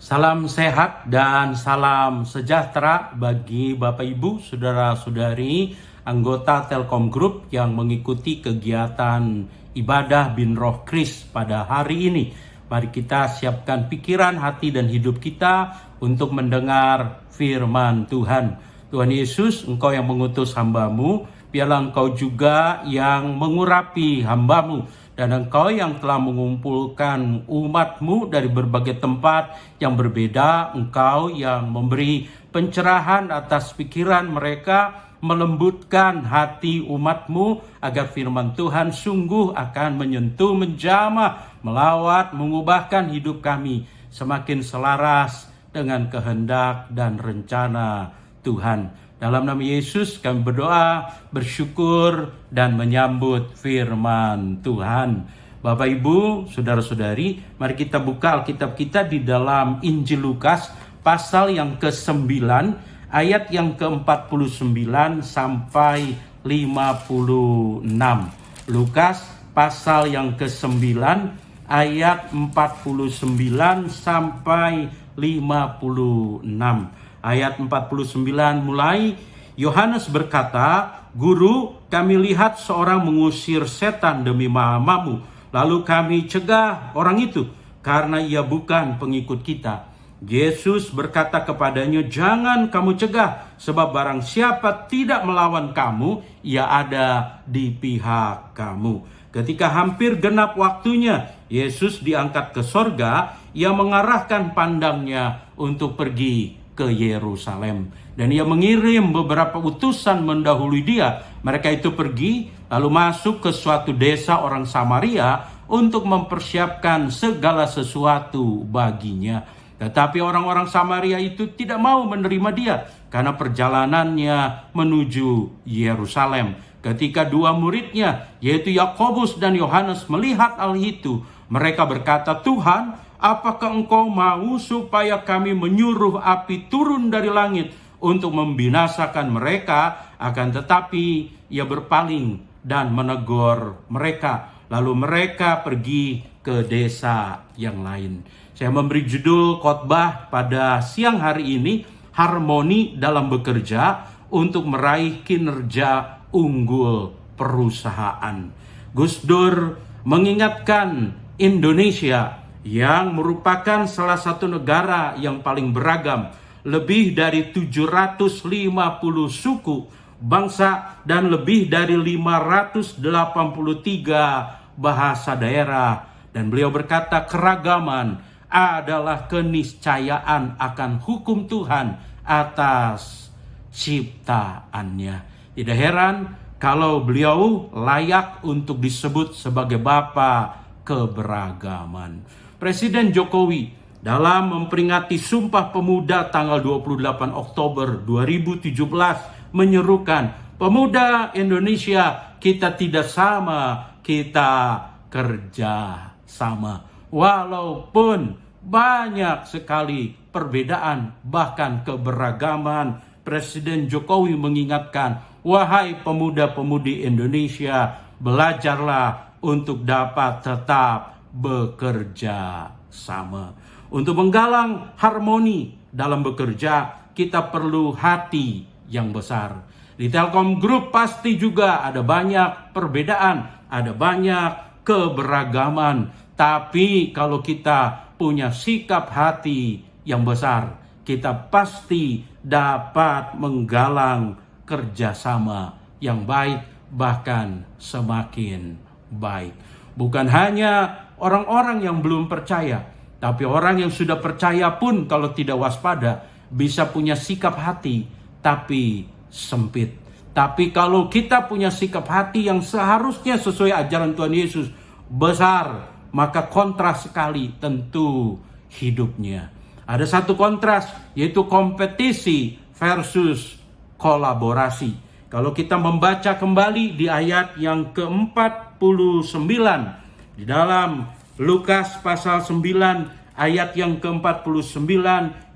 Salam sehat dan salam sejahtera bagi Bapak Ibu, Saudara-saudari, anggota Telkom Group yang mengikuti kegiatan ibadah Bin Roh Kris pada hari ini. Mari kita siapkan pikiran, hati, dan hidup kita untuk mendengar firman Tuhan. Tuhan Yesus, Engkau yang mengutus hamba-Mu, biarlah Engkau juga yang mengurapi hamba-Mu. Dan Engkau yang telah mengumpulkan umat-Mu dari berbagai tempat yang berbeda, Engkau yang memberi pencerahan atas pikiran mereka, melembutkan hati umat-Mu, agar firman Tuhan sungguh akan menyentuh, menjamah, melawat, mengubahkan hidup kami semakin selaras dengan kehendak dan rencana Tuhan. Dalam nama Yesus kami berdoa, bersyukur, dan menyambut firman Tuhan. Bapak Ibu, Saudara-saudari, mari kita buka Alkitab kita di dalam Injil Lukas pasal yang ke-9, ayat yang ke-49 sampai 56. Lukas pasal yang ke-9, ayat 49 sampai 56. Ayat 49 mulai, Yohanes berkata, "Guru, kami lihat seorang mengusir setan demi nama-Mu, lalu kami cegah orang itu, karena ia bukan pengikut kita." Yesus berkata kepadanya, "Jangan kamu cegah, sebab barang siapa tidak melawan kamu, ia ada di pihak kamu." Ketika hampir genap waktunya, Yesus diangkat ke sorga. Ia mengarahkan pandangnya untuk pergi ke Yerusalem, dan ia mengirim beberapa utusan mendahului dia. Mereka itu pergi lalu masuk ke suatu desa orang Samaria untuk mempersiapkan segala sesuatu baginya. Tetapi orang-orang Samaria itu tidak mau menerima dia karena perjalanannya menuju Yerusalem. Ketika dua muridnya, yaitu Yakobus dan Yohanes, melihat hal itu, mereka berkata, "Tuhan, apakah Engkau mau supaya kami menyuruh api turun dari langit untuk membinasakan mereka?" Akan tetapi ia berpaling dan menegur mereka. Lalu mereka pergi ke desa yang lain. Saya memberi judul khotbah pada siang hari ini, harmoni dalam bekerja untuk meraih kinerja unggul perusahaan. Gus Dur mengingatkan Indonesia yang merupakan salah satu negara yang paling beragam, lebih dari 750 suku, bangsa, dan lebih dari 583 bahasa daerah. Dan beliau berkata, keragaman adalah keniscayaan akan hukum Tuhan atas ciptaannya. Tidak heran kalau beliau layak untuk disebut sebagai Bapa keberagaman. Presiden Jokowi dalam memperingati Sumpah Pemuda tanggal 28 Oktober 2017 menyerukan, pemuda Indonesia, kita tidak sama, kita kerja sama. Walaupun banyak sekali perbedaan, bahkan keberagaman, Presiden Jokowi mengingatkan, wahai pemuda-pemudi Indonesia, belajarlah untuk dapat tetap bekerja sama. Untuk menggalang harmoni dalam bekerja, kita perlu hati yang besar. Di Telkom Group pasti juga ada banyak perbedaan, ada banyak keberagaman. Tapi kalau kita punya sikap hati yang besar, kita pasti dapat menggalang kerjasama yang baik, bahkan semakin baik. Bukan hanya orang-orang yang belum percaya, tapi orang yang sudah percaya pun kalau tidak waspada bisa punya sikap hati tapi sempit. Tapi kalau kita punya sikap hati yang seharusnya sesuai ajaran Tuhan Yesus besar, maka kontras sekali tentu hidupnya. Ada satu kontras, yaitu kompetisi versus kolaborasi. Kalau kita membaca kembali di ayat yang ke-49 di dalam Lukas pasal 9 ayat yang ke-49,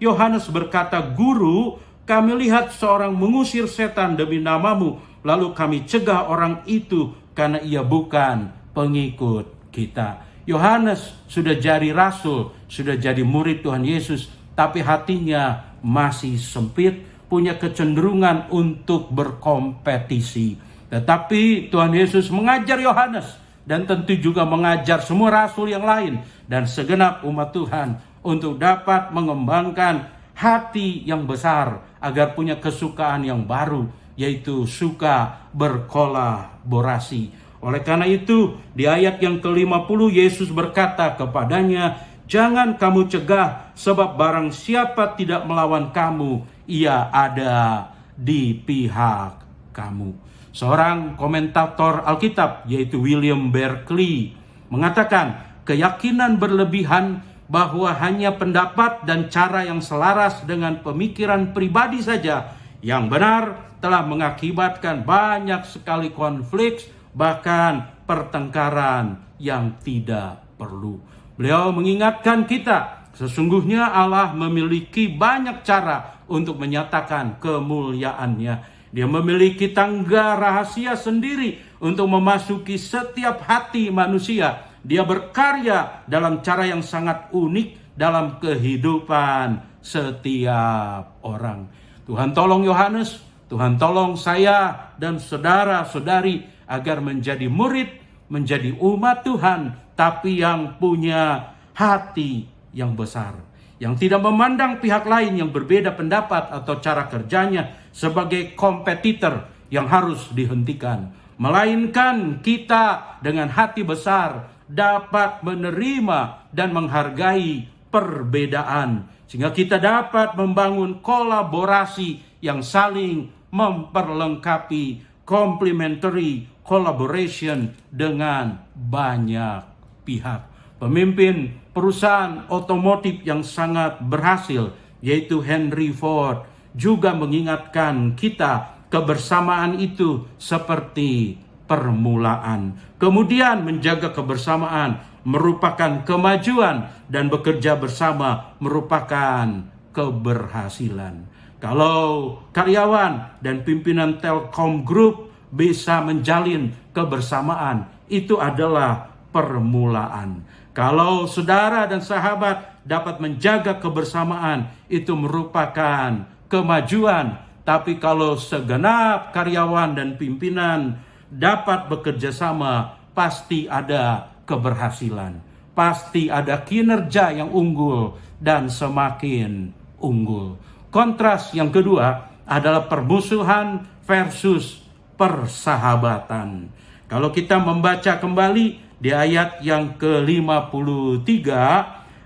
Yohanes berkata, "Guru, kami lihat seorang mengusir setan demi namamu, lalu kami cegah orang itu karena ia bukan pengikut kita." Yohanes sudah jadi rasul, sudah jadi murid Tuhan Yesus, tapi hatinya masih sempit, punya kecenderungan untuk berkompetisi. Tetapi Tuhan Yesus mengajar Yohanes, dan tentu juga mengajar semua rasul yang lain dan segenap umat Tuhan untuk dapat mengembangkan hati yang besar agar punya kesukaan yang baru, yaitu suka berkolaborasi. Oleh karena itu, di ayat yang ke-50 Yesus berkata kepadanya, "Jangan kamu cegah, sebab barang siapa tidak melawan kamu, ia ada di pihak kamu." Seorang komentator Alkitab, yaitu William Berkeley, mengatakan keyakinan berlebihan bahwa hanya pendapat dan cara yang selaras dengan pemikiran pribadi saja yang benar telah mengakibatkan banyak sekali konflik, bahkan pertengkaran yang tidak perlu. Beliau mengingatkan kita, sesungguhnya Allah memiliki banyak cara untuk menyatakan kemuliaannya. Dia memiliki tangga rahasia sendiri untuk memasuki setiap hati manusia. Dia berkarya dalam cara yang sangat unik dalam kehidupan setiap orang. Tuhan tolong Yohanes, Tuhan tolong saya dan saudara-saudari agar menjadi murid, menjadi umat Tuhan, tapi yang punya hati yang besar, yang tidak memandang pihak lain yang berbeda pendapat atau cara kerjanya sebagai kompetitor yang harus dihentikan, melainkan kita dengan hati besar dapat menerima dan menghargai perbedaan, sehingga kita dapat membangun kolaborasi yang saling memperlengkapi, complementary collaboration dengan banyak pihak. Pemimpin perusahaan otomotif yang sangat berhasil, yaitu Henry Ford, juga mengingatkan kita kebersamaan itu seperti permulaan. Kemudian menjaga kebersamaan merupakan kemajuan dan bekerja bersama merupakan keberhasilan. Kalau karyawan dan pimpinan Telkom Group bisa menjalin kebersamaan, itu adalah permulaan. Kalau saudara dan sahabat dapat menjaga kebersamaan, itu merupakan kemajuan. Tapi kalau segenap karyawan dan pimpinan dapat bekerja sama, pasti ada keberhasilan. Pasti ada kinerja yang unggul dan semakin unggul. Kontras yang kedua adalah permusuhan versus persahabatan. Kalau kita membaca kembali di ayat yang ke-53,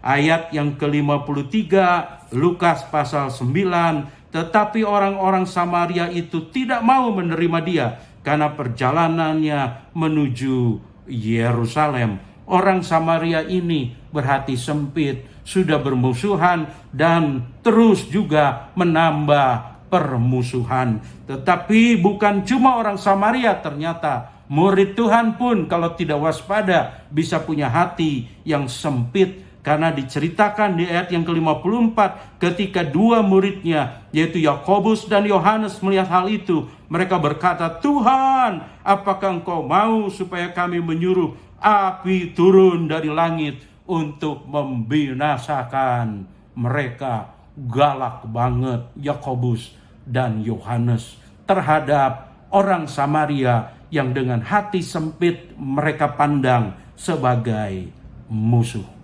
ayat yang ke-53 Lukas pasal 9, tetapi orang-orang Samaria itu tidak mau menerima dia karena perjalanannya menuju Yerusalem. Orang Samaria ini berhati sempit, sudah bermusuhan dan terus juga menambah permusuhan. Tetapi bukan cuma orang Samaria, ternyata murid Tuhan pun kalau tidak waspada bisa punya hati yang sempit. Karena diceritakan di ayat yang ke-54, ketika dua muridnya, yaitu Yakobus dan Yohanes melihat hal itu, mereka berkata, "Tuhan, apakah Engkau mau supaya kami menyuruh api turun dari langit untuk membinasakan mereka?" Galak banget Yakobus dan Yohanes terhadap orang Samaria yang dengan hati sempit mereka pandang sebagai musuh.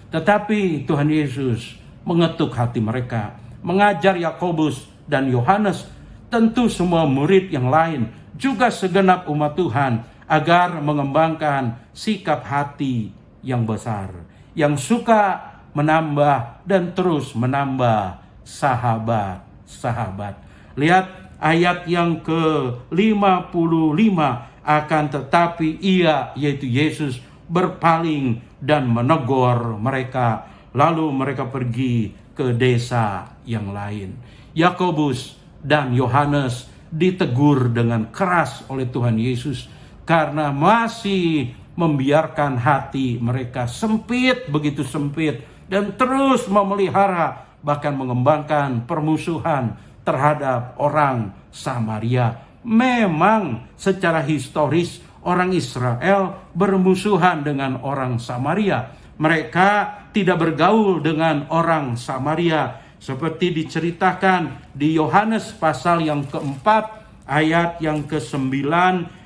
Tetapi Tuhan Yesus mengetuk hati mereka, mengajar Yakobus dan Yohanes, tentu semua murid yang lain, juga segenap umat Tuhan, agar mengembangkan sikap hati yang besar, yang suka menambah dan terus menambah sahabat-sahabat. Lihat ayat yang ke-55, akan tetapi ia, yaitu Yesus, berpaling dan menegur mereka. Lalu mereka pergi ke desa yang lain. Yakobus dan Yohanes ditegur dengan keras oleh Tuhan Yesus karena masih membiarkan hati mereka sempit, begitu sempit, dan terus memelihara bahkan mengembangkan permusuhan terhadap orang Samaria. Memang secara historis orang Israel bermusuhan dengan orang Samaria. Mereka tidak bergaul dengan orang Samaria. Seperti diceritakan di Yohanes pasal yang keempat, ayat yang ke-9.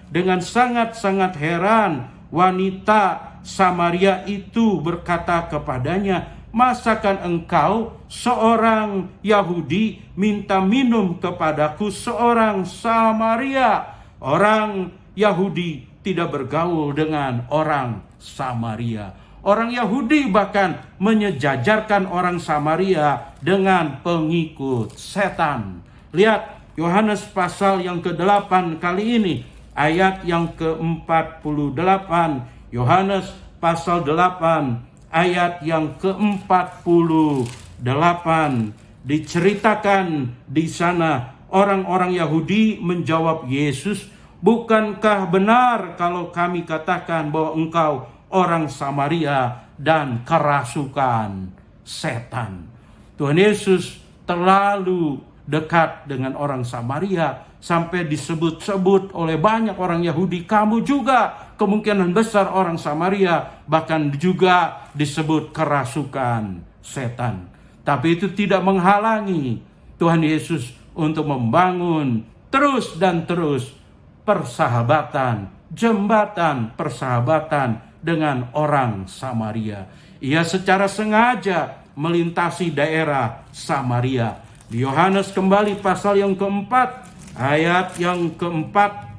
Dengan sangat-sangat heran, wanita Samaria itu berkata kepadanya, "Masakan engkau seorang Yahudi minta minum kepadaku seorang Samaria?" Orang Yahudi tidak bergaul dengan orang Samaria. Orang Yahudi bahkan menyejajarkan orang Samaria dengan pengikut setan. Lihat Yohanes pasal yang ke-8 kali ini, ayat yang ke-48. Yohanes pasal 8 ayat yang ke-48. Diceritakan di sana, orang-orang Yahudi menjawab Yesus, "Bukankah benar kalau kami katakan bahwa engkau orang Samaria dan kerasukan setan?" Tuhan Yesus terlalu dekat dengan orang Samaria sampai disebut-sebut oleh banyak orang Yahudi, "Kamu juga kemungkinan besar orang Samaria," bahkan juga disebut kerasukan setan. Tapi itu tidak menghalangi Tuhan Yesus untuk membangun terus dan terus persahabatan, jembatan persahabatan dengan orang Samaria. Ia secara sengaja melintasi daerah Samaria. Di Yohanes kembali pasal yang keempat, ayat yang keempat.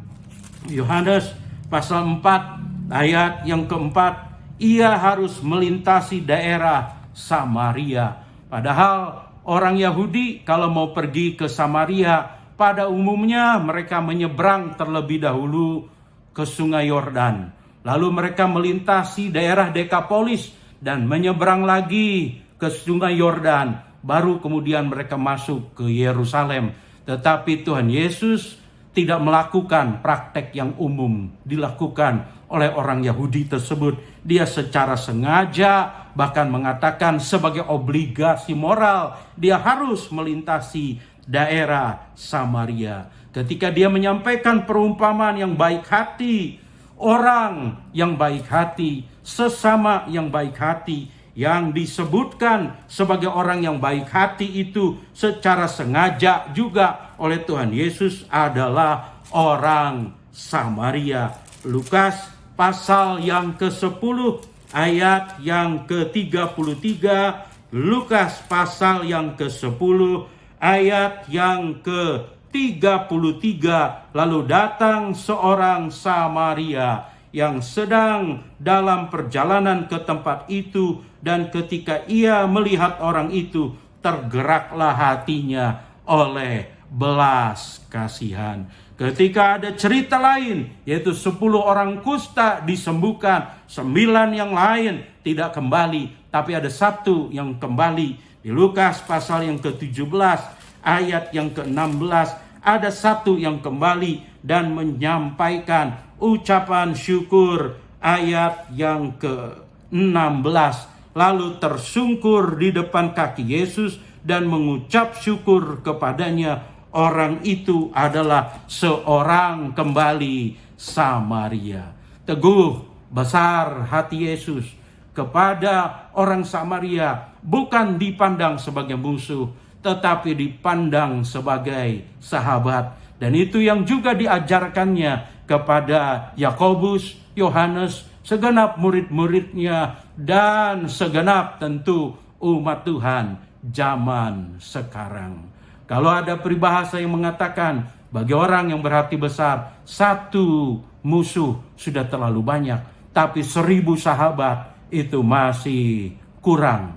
Yohanes pasal 4 ayat yang keempat, ia harus melintasi daerah Samaria. Padahal orang Yahudi kalau mau pergi ke Samaria, pada umumnya mereka menyeberang terlebih dahulu ke Sungai Yordan. Lalu mereka melintasi daerah Dekapolis dan menyeberang lagi ke Sungai Yordan. Baru kemudian mereka masuk ke Yerusalem. Tetapi Tuhan Yesus tidak melakukan praktek yang umum dilakukan oleh orang Yahudi tersebut. Dia secara sengaja bahkan mengatakan sebagai obligasi moral dia harus melintasi daerah Samaria. Ketika dia menyampaikan perumpamaan yang baik hati, orang yang baik hati, sesama yang baik hati, yang disebutkan sebagai orang yang baik hati itu secara sengaja juga oleh Tuhan Yesus adalah orang Samaria. Lukas pasal yang ke-10 ayat yang ke-33, Lukas pasal yang ke-10 ayat yang ke-33, lalu datang seorang Samaria yang sedang dalam perjalanan ke tempat itu, dan ketika ia melihat orang itu, tergeraklah hatinya oleh belas kasihan. Ketika ada cerita lain, yaitu 10 orang kusta disembuhkan, 9 yang lain tidak kembali, tapi ada 1 yang kembali. Di Lukas pasal yang ke-17, ayat yang ke-16, ada 1 yang kembali dan menyampaikan ucapan syukur, ayat yang ke-16. Lalu tersungkur di depan kaki Yesus dan mengucap syukur kepadanya. Orang itu adalah seorang kembali Samaria. Teguh besar hati Yesus kepada orang Samaria, bukan dipandang sebagai musuh, tetapi dipandang sebagai sahabat. Dan itu yang juga diajarkannya kepada Yakobus, Yohanes, segenap murid-muridnya, dan segenap tentu umat Tuhan zaman sekarang. Kalau ada peribahasa yang mengatakan bagi orang yang berhati besar, 1 musuh sudah terlalu banyak, tapi 1000 sahabat itu masih kurang.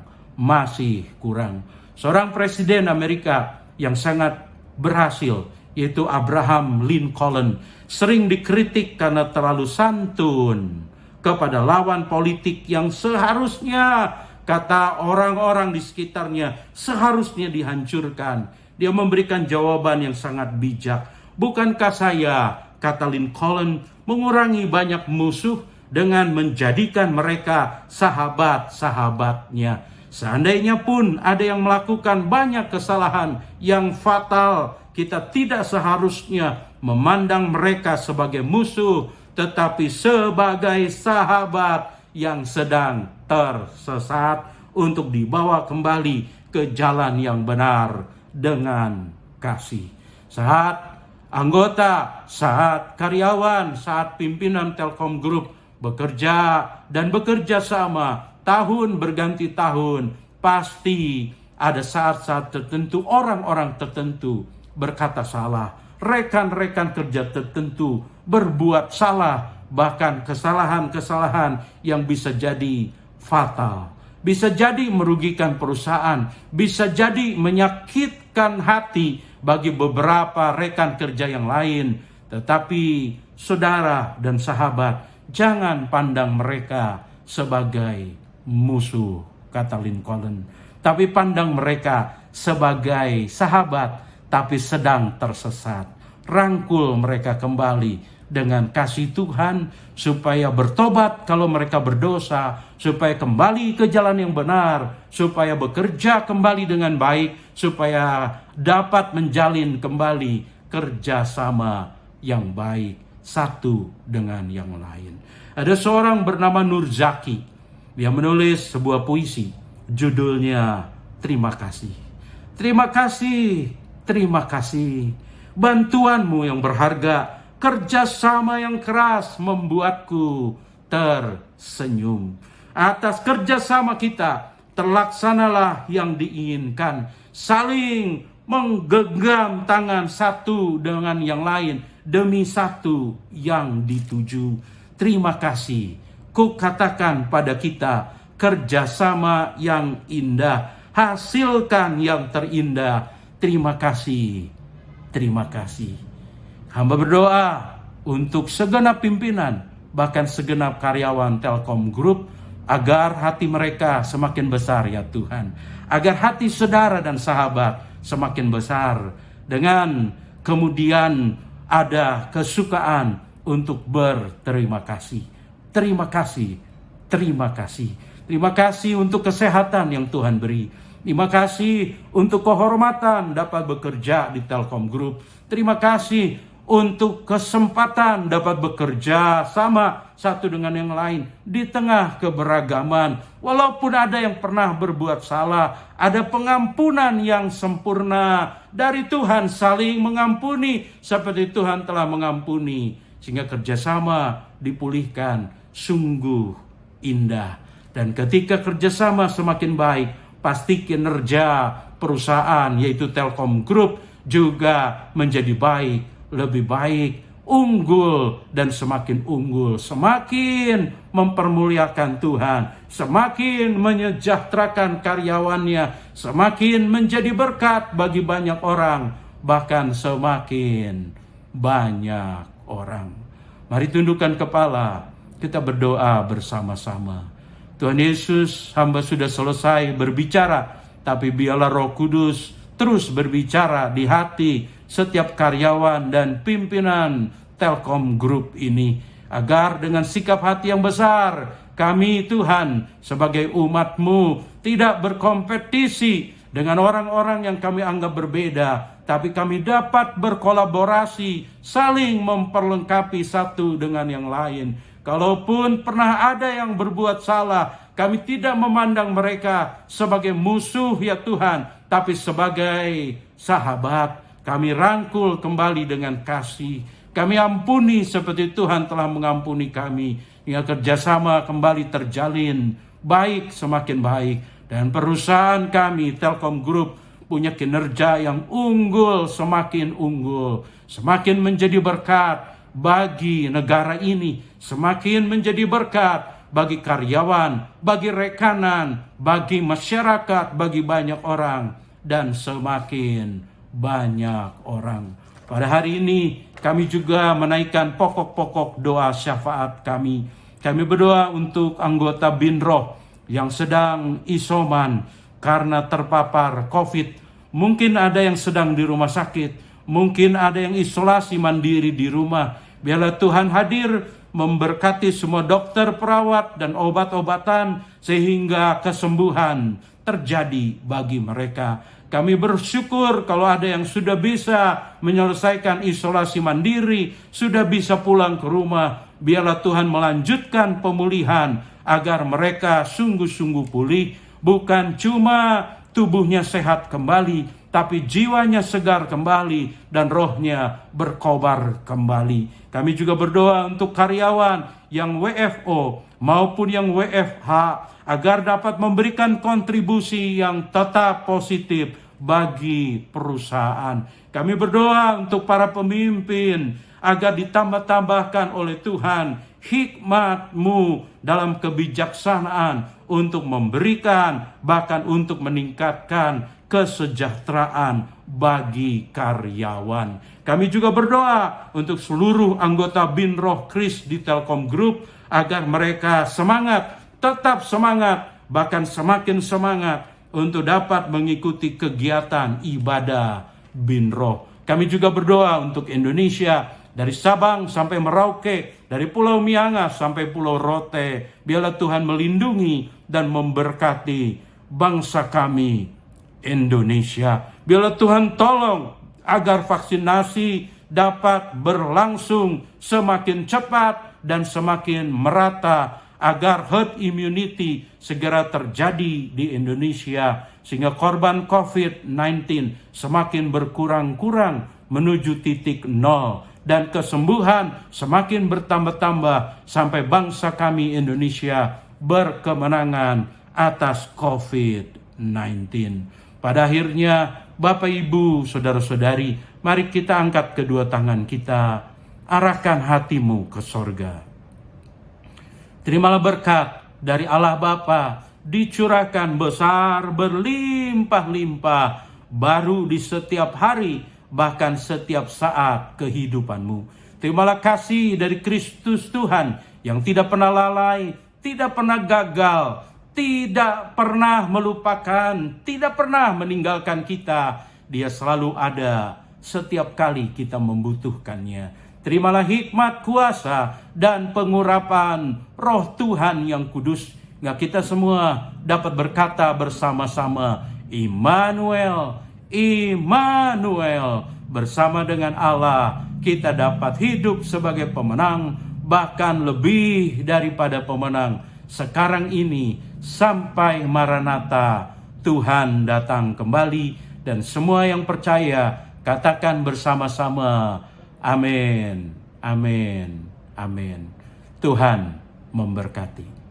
Seorang presiden Amerika yang sangat berhasil, yaitu Abraham Lincoln, sering dikritik karena terlalu santun kepada lawan politik yang seharusnya, kata orang-orang di sekitarnya, seharusnya dihancurkan. Dia memberikan jawaban yang sangat bijak. Bukankah saya, kata Lincoln, mengurangi banyak musuh dengan menjadikan mereka sahabat-sahabatnya. Seandainya pun ada yang melakukan banyak kesalahan yang fatal, kita tidak seharusnya memandang mereka sebagai musuh, tetapi sebagai sahabat yang sedang tersesat untuk dibawa kembali ke jalan yang benar dengan kasih. Saat anggota, saat karyawan, saat pimpinan Telkom Group bekerja dan bekerja sama, tahun berganti tahun, pasti ada saat-saat tertentu orang-orang tertentu berkata salah, rekan-rekan kerja tertentu berbuat salah, bahkan kesalahan-kesalahan yang bisa jadi fatal, bisa jadi merugikan perusahaan, bisa jadi menyakitkan hati bagi beberapa rekan kerja yang lain. Tetapi saudara dan sahabat, jangan pandang mereka sebagai musuh, kata Lincoln, tapi pandang mereka sebagai sahabat, tapi sedang tersesat. Rangkul mereka kembali dengan kasih Tuhan, supaya bertobat kalau mereka berdosa, supaya kembali ke jalan yang benar, supaya bekerja kembali dengan baik, supaya dapat menjalin kembali kerjasama yang baik satu dengan yang lain. Ada seorang bernama Nur Zaki, dia menulis sebuah puisi, judulnya Terima Kasih. Terima kasih, terima kasih, bantuanmu yang berharga, kerjasama yang keras membuatku tersenyum. Atas kerjasama kita terlaksanalah yang diinginkan, saling menggenggam tangan satu dengan yang lain demi satu yang dituju. Terima kasih, ku katakan pada kita, kerjasama yang indah, hasilkan yang terindah. Terima kasih, terima kasih. Hamba berdoa untuk segenap pimpinan, bahkan segenap karyawan Telkom Group, agar hati mereka semakin besar ya Tuhan. Agar hati saudara dan sahabat semakin besar. Dengan kemudian ada kesukaan untuk berterima kasih. Terima kasih, terima kasih. Terima kasih untuk kesehatan yang Tuhan beri. Terima kasih untuk kehormatan dapat bekerja di Telkom Group. Terima kasih untuk kesempatan dapat bekerja sama satu dengan yang lain di tengah keberagaman. Walaupun ada yang pernah berbuat salah, ada pengampunan yang sempurna dari Tuhan, saling mengampuni seperti Tuhan telah mengampuni, sehingga kerjasama dipulihkan sungguh indah. Dan ketika kerjasama semakin baik, pasti kinerja perusahaan yaitu Telkom Group juga menjadi baik, lebih baik, unggul, dan semakin unggul, semakin mempermuliakan Tuhan, semakin menyejahterakan karyawannya, semakin menjadi berkat bagi banyak orang, bahkan semakin banyak orang. Mari tundukkan kepala, kita berdoa bersama-sama. Tuhan Yesus, hamba sudah selesai berbicara, tapi biarlah Roh Kudus terus berbicara di hati setiap karyawan dan pimpinan Telkom Group ini, agar dengan sikap hati yang besar, kami Tuhan sebagai umat-Mu tidak berkompetisi dengan orang-orang yang kami anggap berbeda, tapi kami dapat berkolaborasi, saling memperlengkapi satu dengan yang lain. Kalaupun pernah ada yang berbuat salah, kami tidak memandang mereka sebagai musuh ya Tuhan, tapi sebagai sahabat. Kami rangkul kembali dengan kasih. Kami ampuni seperti Tuhan telah mengampuni kami. Hingga kerjasama kembali terjalin, baik semakin baik. Dan perusahaan kami, Telkom Group, punya kinerja yang unggul, semakin unggul. Semakin menjadi berkat bagi negara ini, semakin menjadi berkat bagi karyawan, bagi rekanan, bagi masyarakat, bagi banyak orang, dan semakin banyak orang. Pada hari ini kami juga menaikkan pokok-pokok doa syafaat kami. Kami berdoa untuk anggota Binroh yang sedang isoman karena terpapar COVID. Mungkin ada yang sedang di rumah sakit, mungkin ada yang isolasi mandiri di rumah. Biarlah Tuhan hadir memberkati semua dokter, perawat, dan obat-obatan sehingga kesembuhan terjadi bagi mereka. Kami bersyukur kalau ada yang sudah bisa menyelesaikan isolasi mandiri, sudah bisa pulang ke rumah. Biarlah Tuhan melanjutkan pemulihan agar mereka sungguh-sungguh pulih, bukan cuma tubuhnya sehat kembali, tapi jiwanya segar kembali dan rohnya berkobar kembali. Kami juga berdoa untuk karyawan yang WFO maupun yang WFH agar dapat memberikan kontribusi yang tetap positif bagi perusahaan. Kami berdoa untuk para pemimpin agar ditambah-tambahkan oleh Tuhan hikmat-Mu dalam kebijaksanaan untuk memberikan, bahkan untuk meningkatkan kesejahteraan bagi karyawan. Kami juga berdoa untuk seluruh anggota Binroh Kris di Telkom Group agar mereka semangat, tetap semangat, bahkan semakin semangat untuk dapat mengikuti kegiatan ibadah Binroh. Kami juga berdoa untuk Indonesia, dari Sabang sampai Merauke, dari Pulau Mianga sampai Pulau Rote. Biarlah Tuhan melindungi dan memberkati bangsa kami, Indonesia. Biarlah Tuhan tolong agar vaksinasi dapat berlangsung semakin cepat dan semakin merata, agar herd immunity segera terjadi di Indonesia, sehingga korban COVID-19 semakin berkurang-kurang menuju titik nol, dan kesembuhan semakin bertambah-tambah sampai bangsa kami Indonesia berkemenangan atas COVID-19. Pada akhirnya, Bapak, Ibu, Saudara-saudari, mari kita angkat kedua tangan kita, arahkan hatimu ke sorga. Terimalah berkat dari Allah Bapa, dicurahkan besar, berlimpah-limpah, baru di setiap hari, bahkan setiap saat kehidupanmu. Terimalah kasih dari Kristus Tuhan yang tidak pernah lalai, tidak pernah gagal, tidak pernah melupakan, tidak pernah meninggalkan kita. Dia selalu ada setiap kali kita membutuhkannya. Terimalah hikmat, kuasa, dan pengurapan Roh Tuhan yang kudus, hingga kita semua dapat berkata bersama-sama, Immanuel, Immanuel. Bersama dengan Allah kita dapat hidup sebagai pemenang, bahkan lebih daripada pemenang, sekarang ini sampai Maranatha, Tuhan datang kembali. Dan semua yang percaya katakan bersama-sama, amin, amin, amin. Tuhan memberkati.